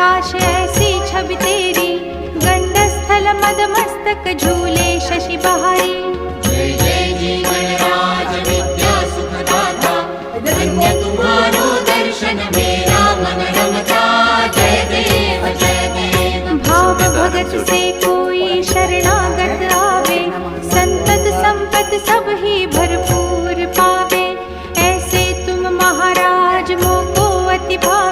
प्रकाश ऐसी छवि तेरी, गंडस्थल मद मस्तक झूले शशि बहारी। जय जय जीवन राज विद्या सुखदाता, धन्य तुम्हारो दर्शन मेरा मन रमता। जय देव जय देव। भाव भगत से कोई शरणागत आवे, संतत संपत सब ही भरपूर पावे। ऐसे तुम महाराज मोको अति भाव